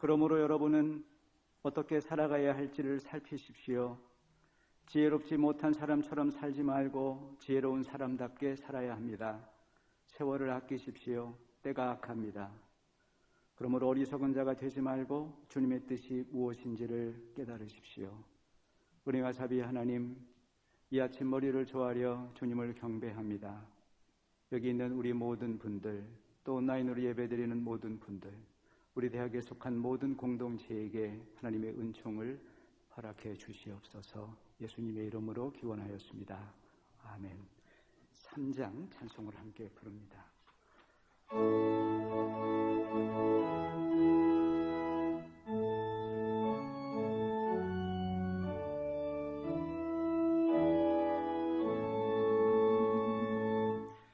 그러므로 여러분은 어떻게 살아가야 할지를 살피십시오. 지혜롭지 못한 사람처럼 살지 말고 지혜로운 사람답게 살아야 합니다. 세월을 아끼십시오. 때가 악합니다. 그러므로 어리석은 자가 되지 말고 주님의 뜻이 무엇인지를 깨달으십시오. 은혜와 자비 하나님, 이 아침 머리를 조아려 주님을 경배합니다. 여기 있는 우리 모든 분들, 또 온라인으로 예배드리는 모든 분들, 우리 대학에 속한 모든 공동체에게 하나님의 은총을 허락해 주시옵소서. 예수님의 이름으로 기원하였습니다. 아멘. 3장 찬송을 함께 부릅니다.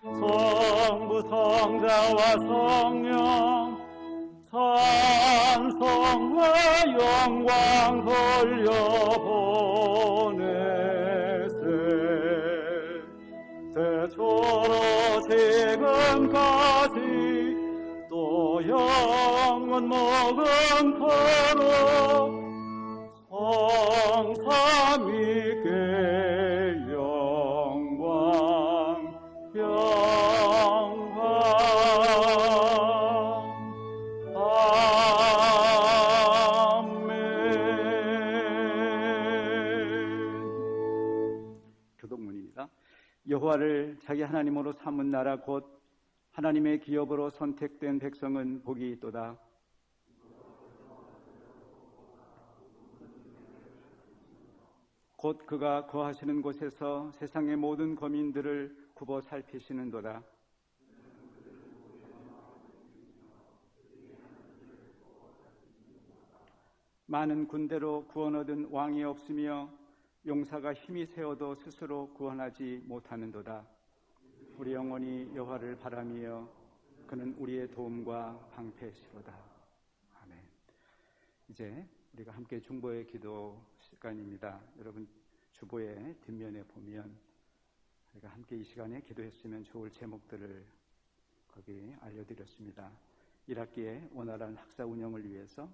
성부 성자와 성령 찬송과 영광 돌려보내세. 새초로 지금까지 또 영원 무궁토록 성삼위께 영광 교독문입니다. 여호와를 자기 하나님으로 삼은 나라 곧 하나님의 기업으로 선택된 백성은 복이 있도다. 곧 그가 거하시는 곳에서 세상의 모든 거민들을 굽어 살피시는도다. 많은 군대로 구원 얻은 왕이 없으며 용사가 힘이 세어도 스스로 구원하지 못하는도다. 우리 영혼이 여호와를 바라며 그는 우리의 도움과 방패시로다. 아멘. 이제 우리가 함께 중보의 기도 시간입니다. 여러분 주보의 뒷면에 보면 우리가 함께 이 시간에 기도했으면 좋을 제목들을 거기 알려드렸습니다. 1학기에 원활한 학사 운영을 위해서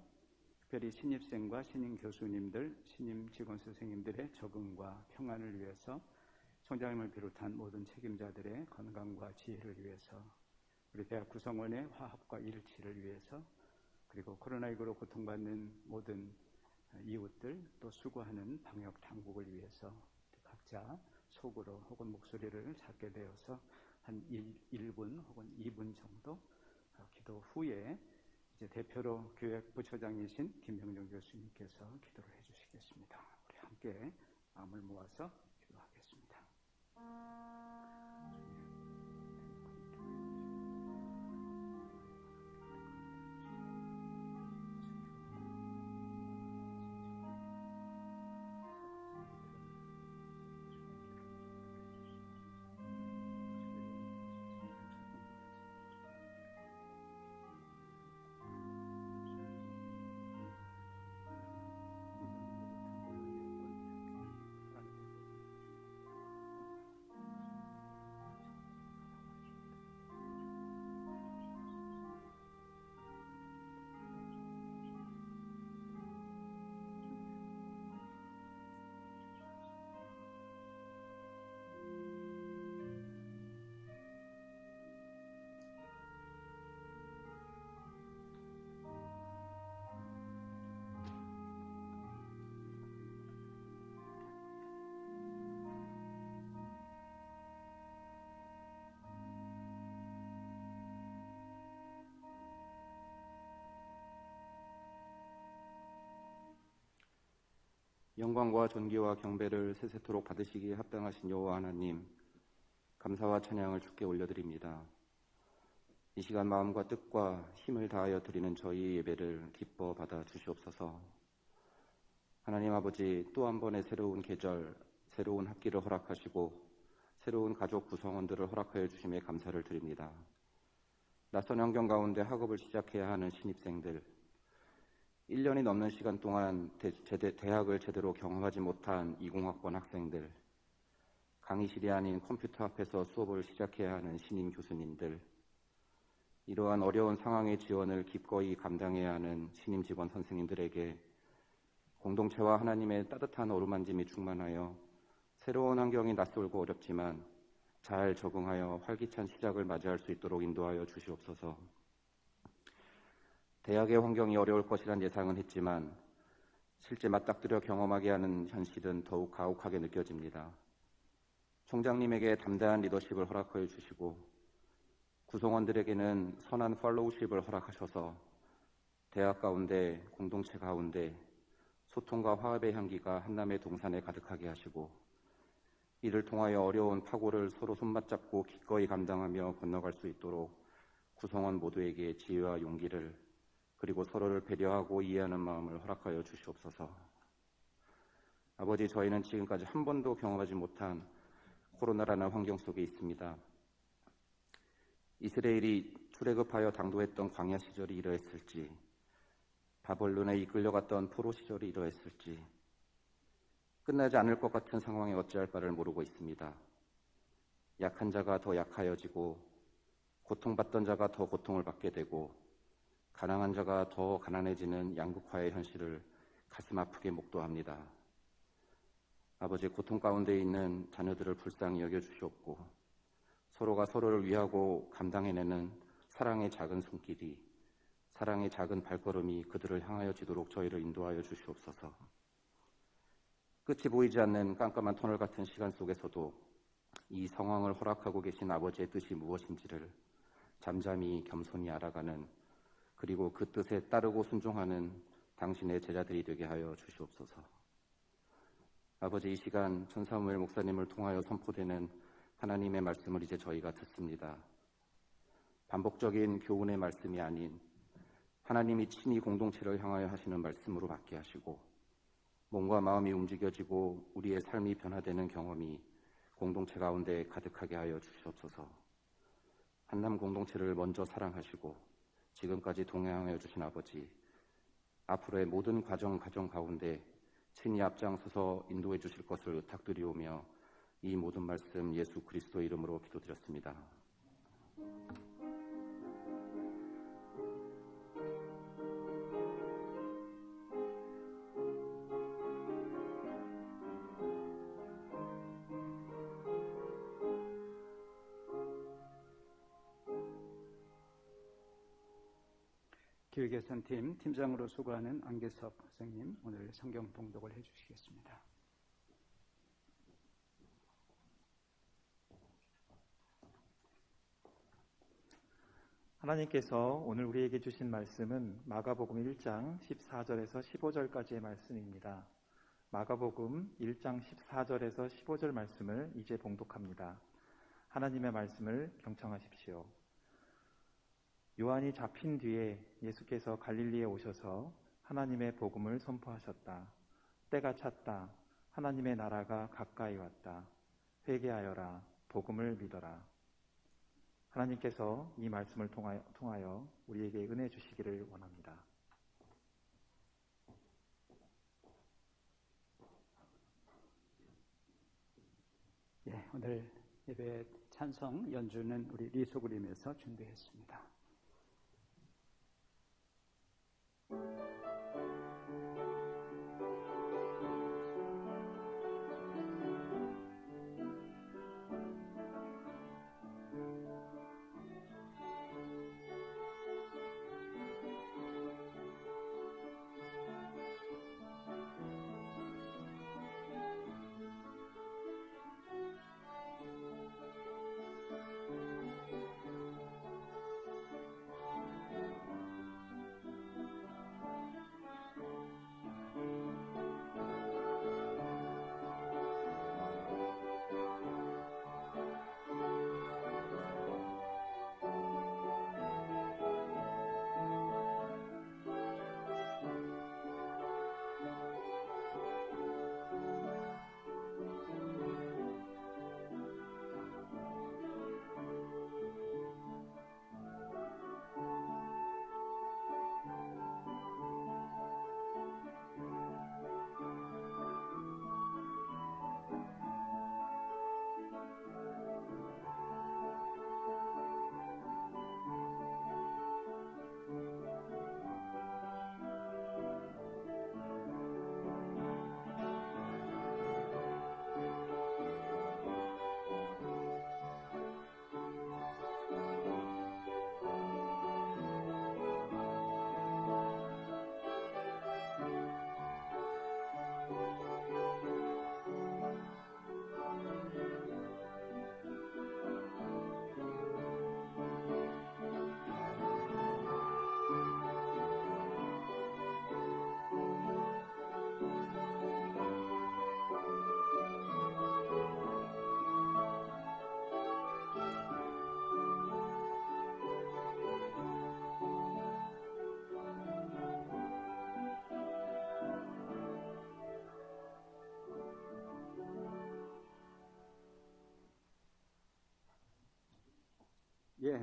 특별히 신입생과 신임 교수님들, 신임 직원 선생님들의 적응과 평안을 위해서 총장님을 비롯한 모든 책임자들의 건강과 지혜를 위해서, 우리 대학 구성원의 화합과 일치를 위해서, 그리고 코로나19로 고통받는 모든 이웃들, 또 수고하는 방역 당국을 위해서 각자 속으로 혹은 목소리를 작게 되어서 한 1분 혹은 2분 정도 기도 후에 이제 대표로 교육부처장이신 김병정 교수님께서 기도를 해주시겠습니다. 우리 함께 마음을 모아서 기도하겠습니다. 영광과 존귀와 경배를 세세토록 받으시기에 합당하신 여호와 하나님, 감사와 찬양을 주께 올려드립니다. 이 시간 마음과 뜻과 힘을 다하여 드리는 저희 예배를 기뻐 받아 주시옵소서. 하나님 아버지, 또 한 번의 새로운 계절, 새로운 학기를 허락하시고 새로운 가족 구성원들을 허락하여 주심에 감사를 드립니다. 낯선 환경 가운데 학업을 시작해야 하는 신입생들, 1년이 넘는 시간 동안 대학을 제대로 경험하지 못한 20학번 학생들, 강의실이 아닌 컴퓨터 앞에서 수업을 시작해야 하는 신임 교수님들, 이러한 어려운 상황의 지원을 기꺼이 감당해야 하는 신임 직원 선생님들에게 공동체와 하나님의 따뜻한 어루만짐이 충만하여 새로운 환경이 낯설고 어렵지만 잘 적응하여 활기찬 시작을 맞이할 수 있도록 인도하여 주시옵소서. 대학의 환경이 어려울 것이란 예상은 했지만 실제 맞닥뜨려 경험하게 하는 현실은 더욱 가혹하게 느껴집니다. 총장님에게 담대한 리더십을 허락하여 주시고 구성원들에게는 선한 팔로우십을 허락하셔서 대학 가운데 공동체 가운데 소통과 화합의 향기가 한남의 동산에 가득하게 하시고 이를 통하여 어려운 파고를 서로 손맞잡고 기꺼이 감당하며 건너갈 수 있도록 구성원 모두에게 지혜와 용기를 그리고 서로를 배려하고 이해하는 마음을 허락하여 주시옵소서. 아버지, 저희는 지금까지 한 번도 경험하지 못한 코로나라는 환경 속에 있습니다. 이스라엘이 출애굽하여 당도했던 광야 시절이 이러했을지, 바벨론에 이끌려갔던 포로 시절이 이러했을지, 끝나지 않을 것 같은 상황에 어찌할 바를 모르고 있습니다. 약한 자가 더 약하여지고 고통받던 자가 더 고통을 받게 되고 가난한 자가 더 가난해지는 양극화의 현실을 가슴 아프게 목도합니다. 아버지, 고통 가운데 있는 자녀들을 불쌍히 여겨주시옵고 서로가 서로를 위하고 감당해내는 사랑의 작은 손길이, 사랑의 작은 발걸음이 그들을 향하여 지도록 저희를 인도하여 주시옵소서. 끝이 보이지 않는 깜깜한 터널 같은 시간 속에서도 이 상황을 허락하고 계신 아버지의 뜻이 무엇인지를 잠잠히 겸손히 알아가는, 그리고 그 뜻에 따르고 순종하는 당신의 제자들이 되게 하여 주시옵소서. 아버지, 이 시간 전사무엘 목사님을 통하여 선포되는 하나님의 말씀을 이제 저희가 듣습니다. 반복적인 교훈의 말씀이 아닌 하나님이 친히 공동체를 향하여 하시는 말씀으로 받게 하시고 몸과 마음이 움직여지고 우리의 삶이 변화되는 경험이 공동체 가운데 가득하게 하여 주시옵소서. 한남 공동체를 먼저 사랑하시고 지금까지 동행하여 주신 아버지, 앞으로의 모든 가정 가운데 친히 앞장서서 인도해 주실 것을 의탁드리오며 이 모든 말씀 예수 그리스도의 이름으로 기도드렸습니다. 기획예산팀 팀장으로 수고하는 안계섭 선생님, 오늘 성경 봉독을 해주시겠습니다. 하나님께서 오늘 우리에게 주신 말씀은 마가복음 1장 14절에서 15절까지의 말씀입니다. 마가복음 1장 14절에서 15절 말씀을 이제 봉독합니다. 하나님의 말씀을 경청하십시오. 요한이 잡힌 뒤에 예수께서 갈릴리에 오셔서 하나님의 복음을 선포하셨다. 때가 찼다. 하나님의 나라가 가까이 왔다. 회개하여라. 복음을 믿어라. 하나님께서 이 말씀을 통하여 우리에게 은혜 주시기를 원합니다. 오늘 예배 찬송 연주는 우리 리소그림에서 준비했습니다.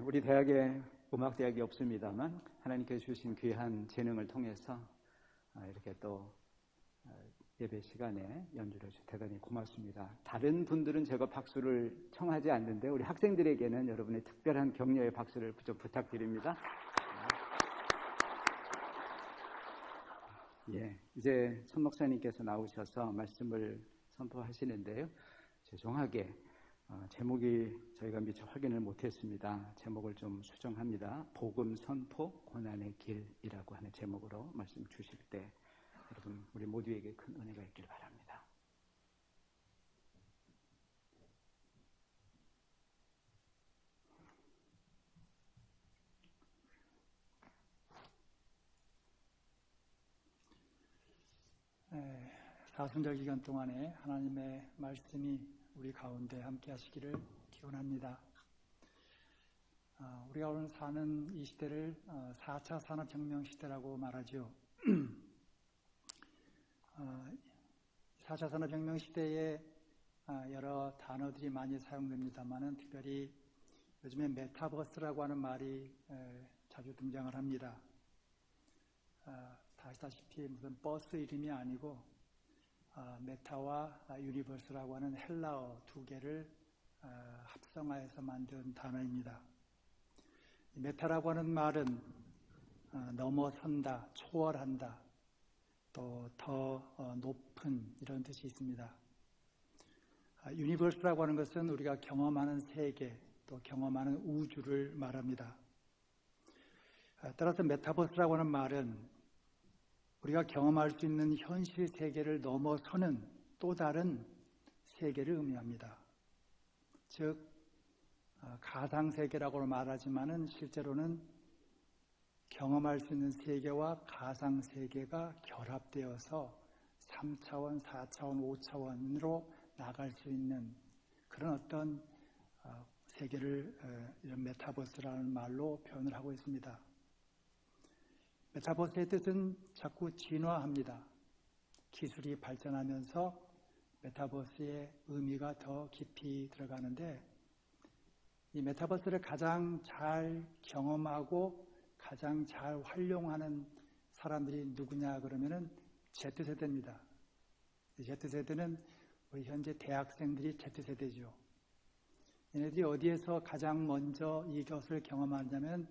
우리 대학에 음악대학이 없습니다만 하나님께서 주신 귀한 재능을 통해서 이렇게 또 예배 시간에 연주를 해주셔서 대단히 고맙습니다. 다른 분들은 제가 박수를 청하지 않는데 우리 학생들에게는 여러분의 특별한 격려의 박수를 좀 부탁드립니다. 예, 이제 천 목사님께서 나오셔서 말씀을 선포하시는데요. 죄송하게 제목이 저희가 미처 확인을 못했습니다. 제목을 좀 수정합니다. 복음 선포 고난의 길이라고 하는 제목으로 말씀 주실 때 여러분 우리 모두에게 큰 은혜가 있길 바랍니다. 사순절 기간 동안에 하나님의 말씀이 우리 가운데 함께 하시기를 기원합니다. 우리가 오늘 사는 이 시대를 4차 산업혁명 시대라고 말하죠. 4차 산업혁명 시대에 여러 단어들이 많이 사용됩니다만 특별히 요즘에 메타버스라고 하는 말이 자주 등장을 합니다. 다 아시다시피 무슨 버스 이름이 아니고 메타와 유니버스라고 하는 헬라어 두 개를 합성하여서 만든 단어입니다. 메타라고 하는 말은 넘어선다, 초월한다, 또 더 높은 이런 뜻이 있습니다. 유니버스라고 하는 것은 우리가 경험하는 세계, 또 경험하는 우주를 말합니다. 따라서 메타버스라고 하는 말은 우리가 경험할 수 있는 현실 세계를 넘어서는 또 다른 세계를 의미합니다. 즉 가상세계라고 말하지만은 실제로는 경험할 수 있는 세계와 가상세계가 결합되어서 3차원, 4차원, 5차원으로 나갈 수 있는 그런 어떤 세계를 이런 메타버스라는 말로 표현을 하고 있습니다. 메타버스의 뜻은 자꾸 진화합니다. 기술이 발전하면서 메타버스의 의미가 더 깊이 들어가는데 이 메타버스를 가장 잘 경험하고 가장 잘 활용하는 사람들이 누구냐 그러면은 Z세대입니다. Z세대는 우리 현재 대학생들이 Z세대죠. 얘네들이 어디에서 가장 먼저 이것을 경험하냐면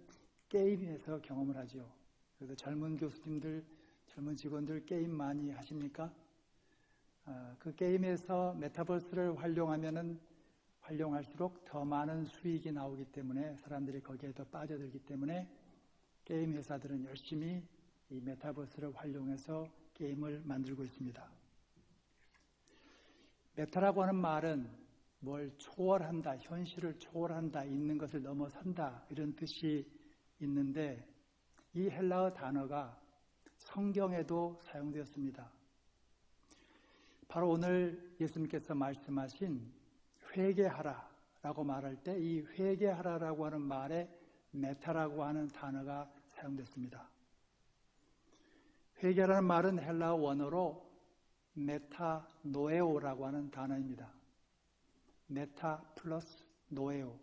게임에서 경험을 하죠. 그래서 젊은 교수님들, 젊은 직원들 게임 많이 하십니까? 그 게임에서 메타버스를 활용하면은 활용할수록 더 많은 수익이 나오기 때문에 사람들이 거기에 더 빠져들기 때문에 게임 회사들은 열심히 이 메타버스를 활용해서 게임을 만들고 있습니다. 메타라고 하는 말은 뭘 초월한다, 현실을 초월한다, 있는 것을 넘어선다 이런 뜻이 있는데 이 헬라어 단어가 성경에도 사용되었습니다. 바로 오늘 예수님께서 말씀하신 회개하라라고 말할 때 이 회개하라라고 하는 말에 메타라고 하는 단어가 사용됐습니다. 회개라는 말은 헬라어 원어로 메타노에오라고 하는 단어입니다. 메타 플러스 노에오.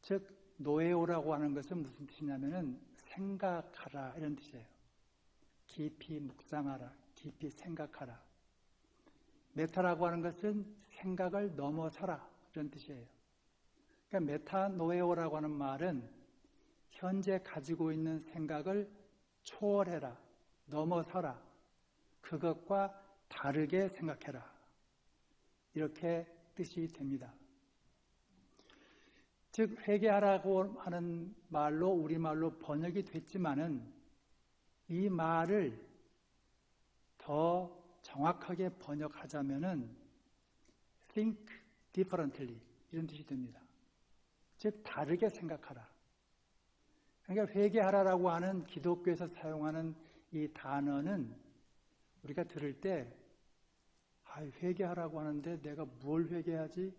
즉 노에오라고 하는 것은 무슨 뜻이냐면은 생각하라 이런 뜻이에요. 깊이 묵상하라, 깊이 생각하라. 메타라고 하는 것은 생각을 넘어서라 이런 뜻이에요. 그러니까 메타노에오라고 하는 말은 현재 가지고 있는 생각을 초월해라, 넘어서라, 그것과 다르게 생각해라 이렇게 뜻이 됩니다. 즉 회개하라고 하는 말로 우리말로 번역이 됐지만은 이 말을 더 정확하게 번역하자면은 think differently 이런 뜻이 됩니다. 즉 다르게 생각하라. 그러니까 회개하라라고 하는 기독교에서 사용하는 이 단어는 우리가 들을 때 회개하라고 하는데 내가 뭘 회개하지?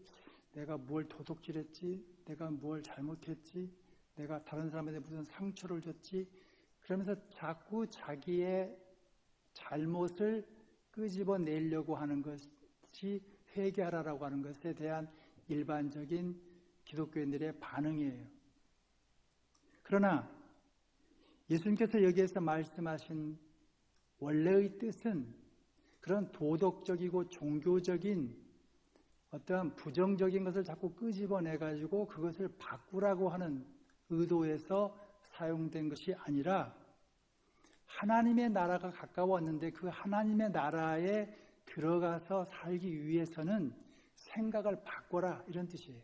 내가 뭘 도둑질했지? 내가 뭘 잘못했지? 내가 다른 사람한테 무슨 상처를 줬지? 그러면서 자꾸 자기의 잘못을 끄집어내려고 하는 것이 회개하라라고 하는 것에 대한 일반적인 기독교인들의 반응이에요. 그러나 예수님께서 여기에서 말씀하신 원래의 뜻은 그런 도덕적이고 종교적인 어떠한 부정적인 것을 자꾸 끄집어내가지고 그것을 바꾸라고 하는 의도에서 사용된 것이 아니라 하나님의 나라가 가까웠는데 그 하나님의 나라에 들어가서 살기 위해서는 생각을 바꿔라 이런 뜻이에요.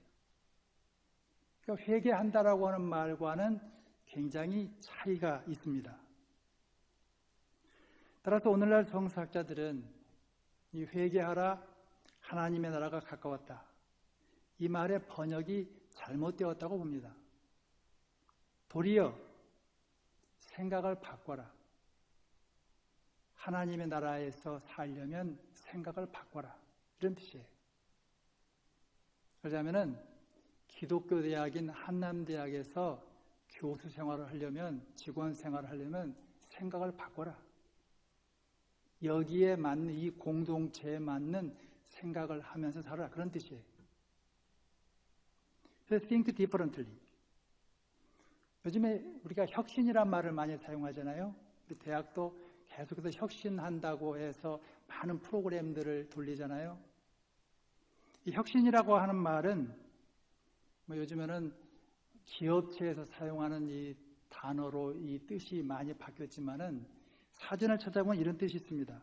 그러니까 회개한다라고 하는 말과는 굉장히 차이가 있습니다. 따라서 오늘날 성서학자들은 이 회개하라 하나님의 나라가 가까웠다. 이 말의 번역이 잘못되었다고 봅니다. 도리어 생각을 바꿔라. 하나님의 나라에서 살려면 생각을 바꿔라. 이런 뜻이에요. 그러자면은 기독교 대학인 한남대학에서 교수 생활을 하려면, 직원 생활을 하려면 생각을 바꿔라. 여기에 맞는, 이 공동체에 맞는 생각을 하면서 살아라. 그런 뜻이에요. 그래서 think differently. 요즘에 우리가 혁신이란 말을 많이 사용하잖아요. 대학도 계속해서 혁신한다고 해서 많은 프로그램들을 돌리잖아요. 이 혁신이라고 하는 말은 요즘에는 기업체에서 사용하는 이 단어로 이 뜻이 많이 바뀌었지만은 사전을 찾아보면 이런 뜻이 있습니다.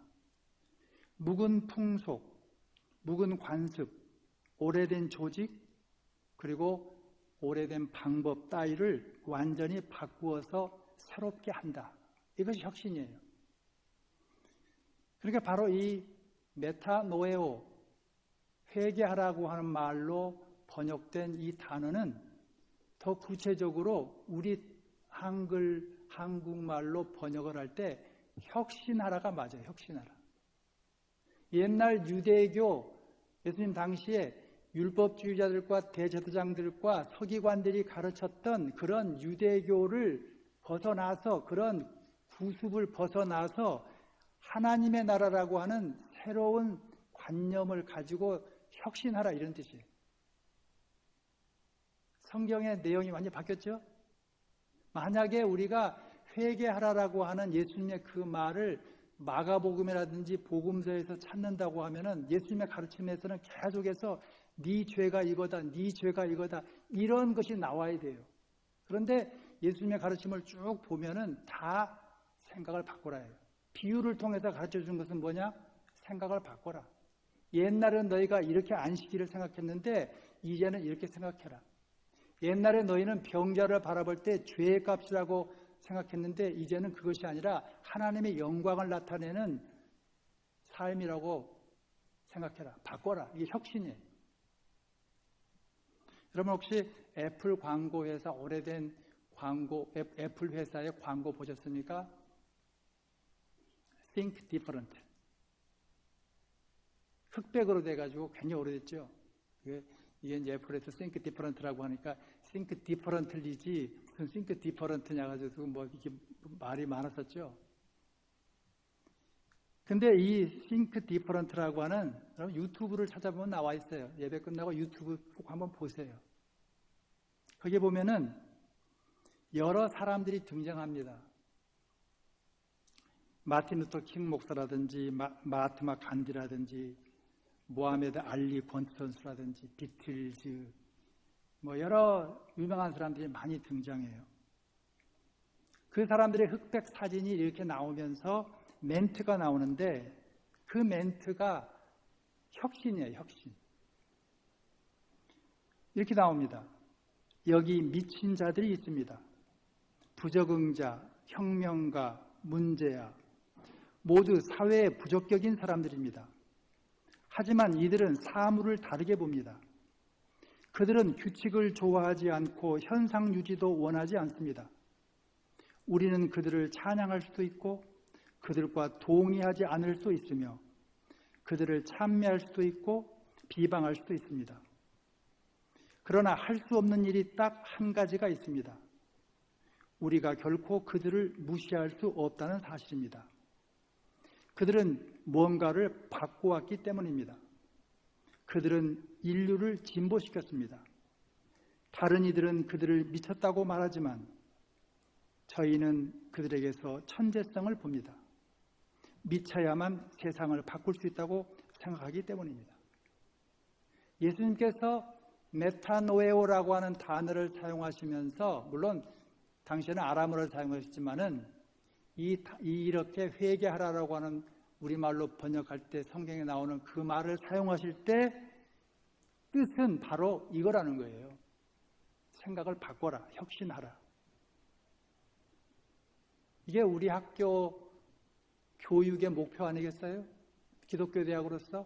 묵은 풍속, 묵은 관습, 오래된 조직, 그리고 오래된 방법 따위를 완전히 바꾸어서 새롭게 한다. 이것이 혁신이에요. 그러니까 바로 이 메타노에오, 회개하라고 하는 말로 번역된 이 단어는 더 구체적으로 우리 한국말로 번역을 할 때 혁신하라가 맞아요. 혁신하라. 옛날 유대교, 예수님 당시에 율법주의자들과 대제사장들과 서기관들이 가르쳤던 그런 유대교를 벗어나서, 그런 구습을 벗어나서 하나님의 나라라고 하는 새로운 관념을 가지고 혁신하라, 이런 뜻이에요. 성경의 내용이 완전히 바뀌었죠? 만약에 우리가 회개하라라고 하는 예수님의 그 말을 마가복음이라든지 복음서에서 찾는다고 하면은 예수님의 가르침에서는 계속해서 네 죄가 이거다, 네 죄가 이거다, 이런 것이 나와야 돼요. 그런데 예수님의 가르침을 쭉 보면은 다 생각을 바꾸라 해요. 비유를 통해서 가르쳐 준 것은 뭐냐? 생각을 바꿔라. 옛날엔 너희가 이렇게 안식일을 생각했는데 이제는 이렇게 생각해라. 옛날에 너희는 병자를 바라볼 때 죄의 값이라고 생각했는데 이제는 그것이 아니라 하나님의 영광을 나타내는 삶이라고 생각해라. 바꿔라. 이게 혁신이에요. 여러분 혹시 애플 광고회사, 오래된 광고, 애플 회사의 광고 보셨습니까? Think different. 흑백으로 돼가지고 굉장히 오래됐죠. 이게 이제 애플에서 Think different라고 하니까 Think differently지 무슨 Think different냐 가지고 뭐 이렇게 말이 많았었죠. 근데 이 Think different라고 하는 유튜브를 찾아보면 나와 있어요. 예배 끝나고 유튜브 꼭 한번 보세요. 거기에 보면은 여러 사람들이 등장합니다. 마틴 루터 킹 목사라든지 마하트마 간디라든지 모하메드 알리 권투 선수라든지 비틀즈 뭐 여러 유명한 사람들이 많이 등장해요. 그 사람들의 흑백 사진이 이렇게 나오면서 멘트가 나오는데 그 멘트가 혁신이에요. 혁신. 이렇게 나옵니다. 여기 미친 자들이 있습니다. 부적응자, 혁명가, 문제야 모두 사회에 부적격인 사람들입니다. 하지만 이들은 사물을 다르게 봅니다. 그들은 규칙을 좋아하지 않고 현상 유지도 원하지 않습니다. 우리는 그들을 찬양할 수도 있고 그들과 동의하지 않을 수 있으며 그들을 찬미할 수도 있고 비방할 수도 있습니다. 그러나 할 수 없는 일이 딱 한 가지가 있습니다. 우리가 결코 그들을 무시할 수 없다는 사실입니다. 그들은 무언가를 바꿔왔기 때문입니다. 그들은 인류를 진보시켰습니다. 다른 이들은 그들을 미쳤다고 말하지만 저희는 그들에게서 천재성을 봅니다. 미쳐야만 세상을 바꿀 수 있다고 생각하기 때문입니다. 예수님께서 메타노에오라고 하는 단어를 사용하시면서, 물론 당시에는 아람어를 사용하셨지만은 이렇게 회개하라라고 하는 우리말로 번역할 때 성경에 나오는 그 말을 사용하실 때 뜻은 바로 이거라는 거예요. 생각을 바꿔라, 혁신하라. 이게 우리 학교 교육의 목표 아니겠어요? 기독교 대학으로서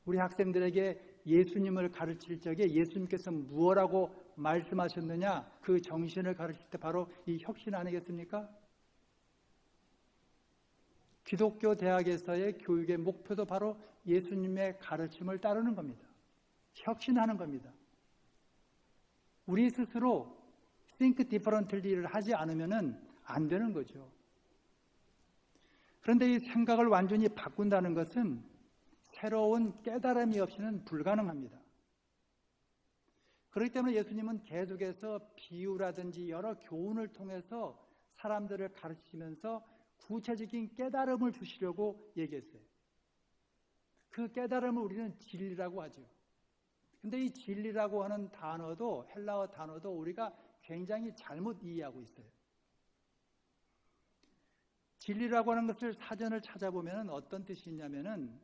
우리 학생들에게 예수님을 가르칠 적에 예수님께서 무엇라고 말씀하셨느냐, 그 정신을 가르칠 때 바로 이 혁신 아니겠습니까? 기독교 대학에서의 교육의 목표도 바로 예수님의 가르침을 따르는 겁니다. 혁신하는 겁니다. 우리 스스로 think differently를 하지 않으면 안 되는 거죠. 그런데 이 생각을 완전히 바꾼다는 것은 새로운 깨달음이 없이는 불가능합니다. 그렇기 때문에 예수님은 계속해서 비유라든지 여러 교훈을 통해서 사람들을 가르치면서 구체적인 깨달음을 주시려고 얘기했어요. 그 깨달음을 우리는 진리라고 하죠. 근데 이 진리라고 하는 단어도, 헬라어 단어도 우리가 굉장히 잘못 이해하고 있어요. 진리라고 하는 것을 사전을 찾아보면 어떤 뜻이 있냐면은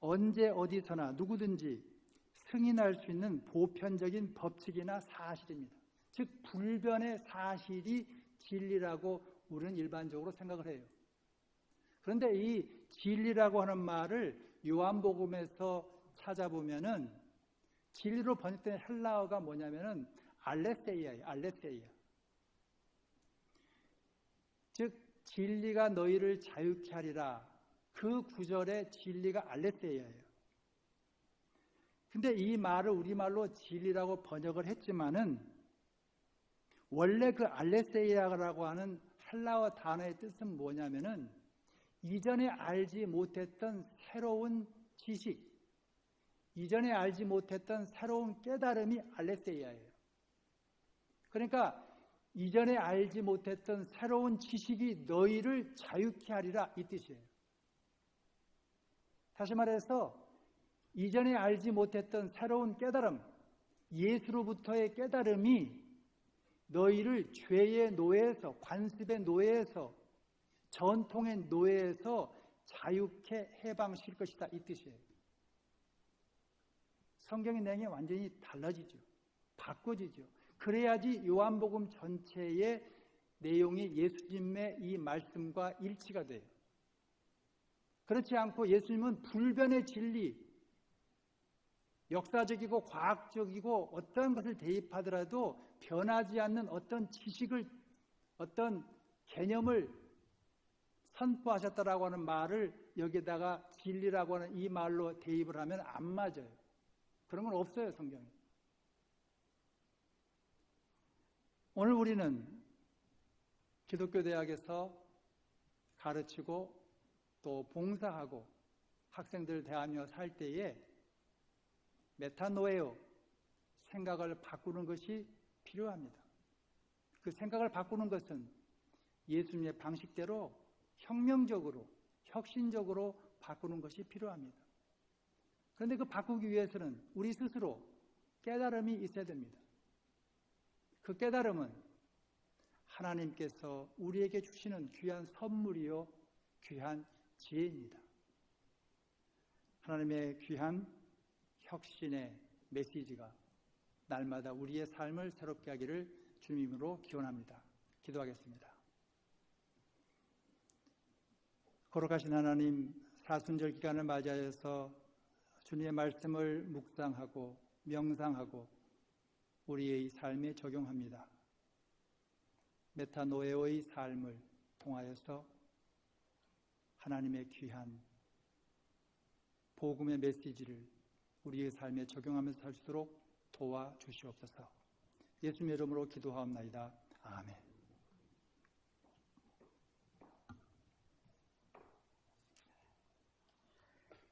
언제 어디서나 누구든지 승인할 수 있는 보편적인 법칙이나 사실입니다. 즉 불변의 사실이 진리라고 우리는 일반적으로 생각을 해요. 그런데 이 진리라고 하는 말을 요한복음에서 찾아보면은 진리로 번역된 헬라어가 뭐냐면은 알레세이아예요. 알레세이아. 즉 진리가 너희를 자유케 하리라. 그 구절의 진리가 알레세이아예요. 근데 이 말을 우리말로 진리라고 번역을 했지만은 원래 그 알레세이아라고 하는 헬라어 단어의 뜻은 뭐냐면은 이전에 알지 못했던 새로운 지식, 이전에 알지 못했던 새로운 깨달음이 알레세이아예요. 그러니까 이전에 알지 못했던 새로운 지식이 너희를 자유케 하리라, 이 뜻이에요. 다시 말해서 이전에 알지 못했던 새로운 깨달음, 예수로부터의 깨달음이 너희를 죄의 노예에서, 관습의 노예에서, 전통의 노예에서 자유케 해방시킬 것이다, 이 뜻이에요. 성경의 내용이 완전히 달라지죠. 바꿔지죠. 그래야지 요한복음 전체의 내용이 예수님의 이 말씀과 일치가 돼요. 그렇지 않고 예수님은 불변의 진리, 역사적이고 과학적이고 어떤 것을 대입하더라도 변하지 않는 어떤 지식을, 어떤 개념을 선포하셨다라고 하는 말을 여기다가 진리라고 하는 이 말로 대입을 하면 안 맞아요. 그런 건 없어요, 성경에. 오늘 우리는 기독교 대학에서 가르치고 또 봉사하고 학생들을 대하며 살 때에 메타노에오, 생각을 바꾸는 것이 필요합니다. 그 생각을 바꾸는 것은 예수님의 방식대로 혁명적으로, 혁신적으로 바꾸는 것이 필요합니다. 그런데 그 바꾸기 위해서는 우리 스스로 깨달음이 있어야 됩니다. 그 깨달음은 하나님께서 우리에게 주시는 귀한 선물이요, 귀한 지혜입니다. 하나님의 귀한 혁신의 메시지가 날마다 우리의 삶을 새롭게 하기를 주님으로 기원합니다. 기도하겠습니다. 거룩하신 하나님, 사순절 기간을 맞이하여서 주님의 말씀을 묵상하고 명상하고 우리의 삶에 적용합니다. 메타노에오의 삶을 통하여서 하나님의 귀한 복음의 메시지를 우리의 삶에 적용하면서 살 수 있도록 도와주시옵소서. 예수님의 이름으로 기도하옵나이다. 아멘.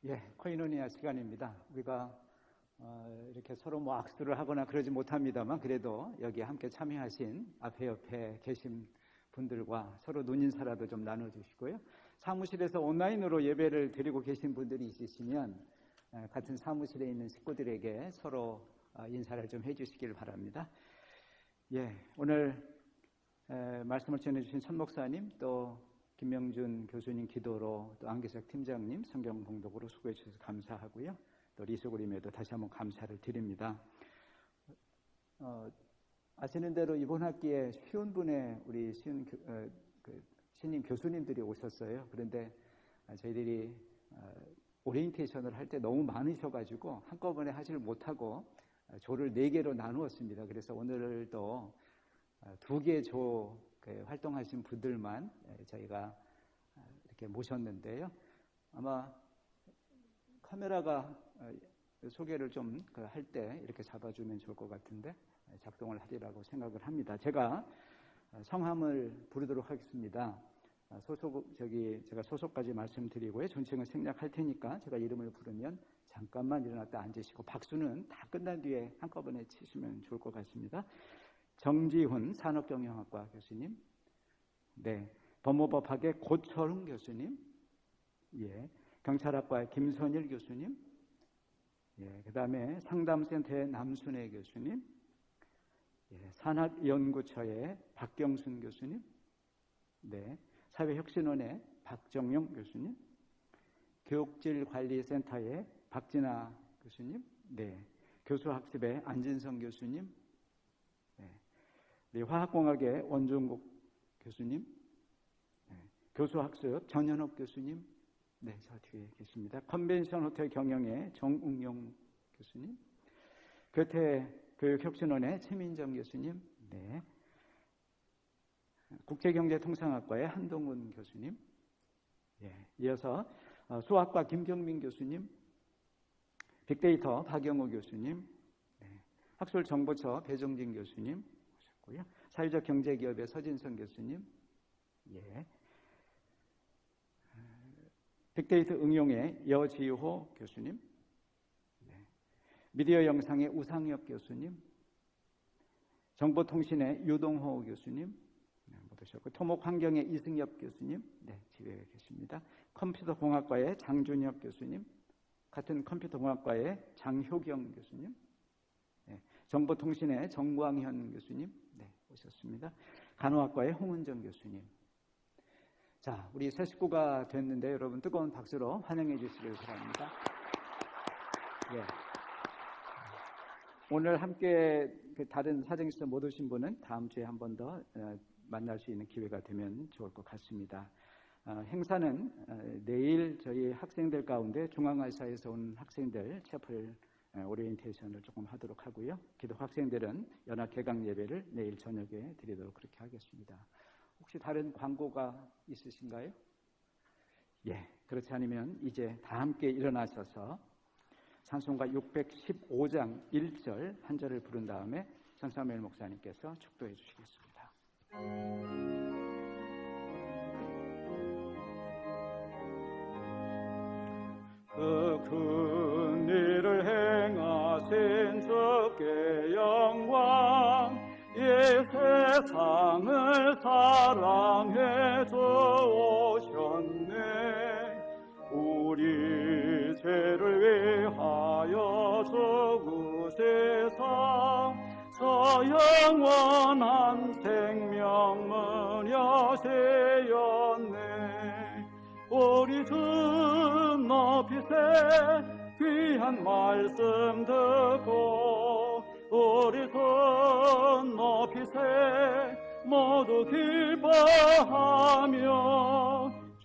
예, 코이노니아 시간입니다. 우리가 이렇게 서로 뭐 악수를 하거나 그러지 못합니다만 그래도 여기 함께 참여하신 앞에 옆에 계신 분들과 서로 눈인사라도 좀 나눠주시고요. 사무실에서 온라인으로 예배를 드리고 계신 분들이 있으시면 같은 사무실에 있는 식구들에게 서로 인사를 좀 해주시길 바랍니다. 예, 오늘 말씀을 전해주신 천 목사님 또 김명준 교수님 기도로 또 안기석 팀장님 성경 봉독으로 수고해 주셔서 감사하고요. 또 리소그림에도 다시 한번 감사를 드립니다. 아시는 대로 이번 학기에 쉬운 분의 우리 신임 교수님들이 오셨어요. 그런데 저희들이 오리엔테이션을 할 때 너무 많으셔가지고 한꺼번에 하지를 못하고 조를 4개로 나누었습니다. 그래서 오늘도 2개 조 활동하신 분들만 저희가 이렇게 모셨는데요. 아마 카메라가 소개를 좀 할 때 이렇게 잡아주면 좋을 것 같은데 작동을 하리라고 생각을 합니다. 제가 성함을 부르도록 하겠습니다. 제가 소속까지 말씀드리고요. 존칭을 생략할 테니까 제가 이름을 부르면 잠깐만 일어났다 앉으시고 박수는 다 끝난 뒤에 한꺼번에 치시면 좋을 것 같습니다. 정지훈 산업경영학과 교수님, 네, 법무법학의 고철웅 교수님, 예, 경찰학과의 김선일 교수님, 예, 그 다음에 상담센터의 남순애 교수님, 예, 산학연구처의 박경순 교수님, 네, 사회혁신원의 박정용 교수님, 교육질관리센터의 박진아 교수님, 네, 교수학습의 안진성 교수님, 네, 화학공학의 원종국 교수님, 네, 교수학습 전현옥 교수님, 네, 저 뒤에 계십니다. 컨벤션 호텔 경영의 정웅용 교수님, 교육혁신원의 최민정 교수님, 네, 국제경제통상학과의 한동훈 교수님, 예, 이어서 수학과 김경민 교수님, 빅데이터 박영호 교수님, 네, 학술정보처 배정진 교수님 오셨고요. 사회적 경제기업의 서진성 교수님, 예, 빅데이터 응용의 여지호 교수님, 네, 미디어 영상의 우상혁 교수님, 정보통신의 유동호 교수님, 네, 못 오셨고, 토목환경의 이승엽 교수님, 네, 집에 계십니다. 컴퓨터공학과의 장준혁 교수님, 같은 컴퓨터공학과의 장효경 교수님, 네, 정보통신의 정광현 교수님, 네, 오셨습니다. 간호학과의 홍은정 교수님. 자, 우리 새 식구가 됐는데 여러분 뜨거운 박수로 환영해 주시길 바랍니다. 예. 오늘 함께 다른 사정에서 못 오신 분은 다음 주에 한 번 더 만날 수 있는 기회가 되면 좋을 것 같습니다. 행사는 내일 저희 학생들 가운데 중앙아시아에서 온 학생들 채플 오리엔테이션을 조금 하도록 하고요. 기독 학생들은 연합 개강 예배를 내일 저녁에 드리도록 그렇게 하겠습니다. 혹시 다른 광고가 있으신가요? 예, 그렇지 않으면 이제 다 함께 일어나셔서 찬송가 615장 1절 한 절을 부른 다음에 전사멜 목사님께서 축도해 주시겠습니다. 그 큰 일을 행하신 주께 영광, 이 세상을 사랑해 주오셨네. 우리 죄를 위하여 죽으시사 저 영원한 생명을 여시었네. 우리 주 높이세 귀한 말씀 듣고 우리 손 높이세 모두 기뻐하며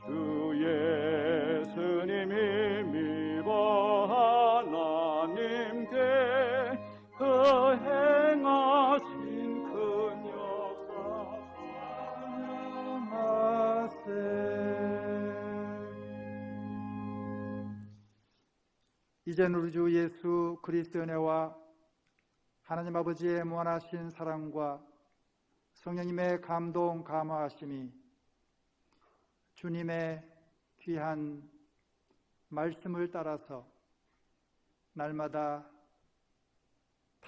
주 예수님이 믿어 하나님께 그 행하신 큰 역사 찬양하세. 이제는 우리 주 예수 그리스도의 은혜와 하나님 아버지의 무한하신 사랑과 성령님의 감동 감화하심이 주님의 귀한 말씀을 따라서 날마다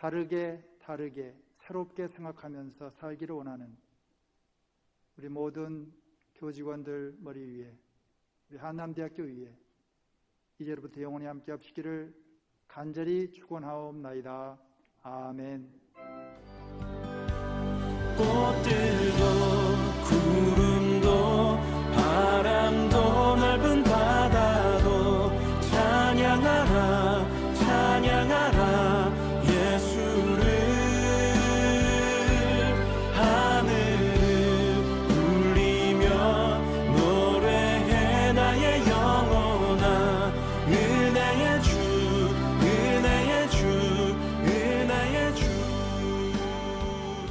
다르게 새롭게 생각하면서 살기를 원하는 우리 모든 교직원들 머리 위에, 우리 한남대학교 위에 이제로부터 영원히 함께 합시기를 간절히 축원하옵나이다. 아멘. 꽃들도 구름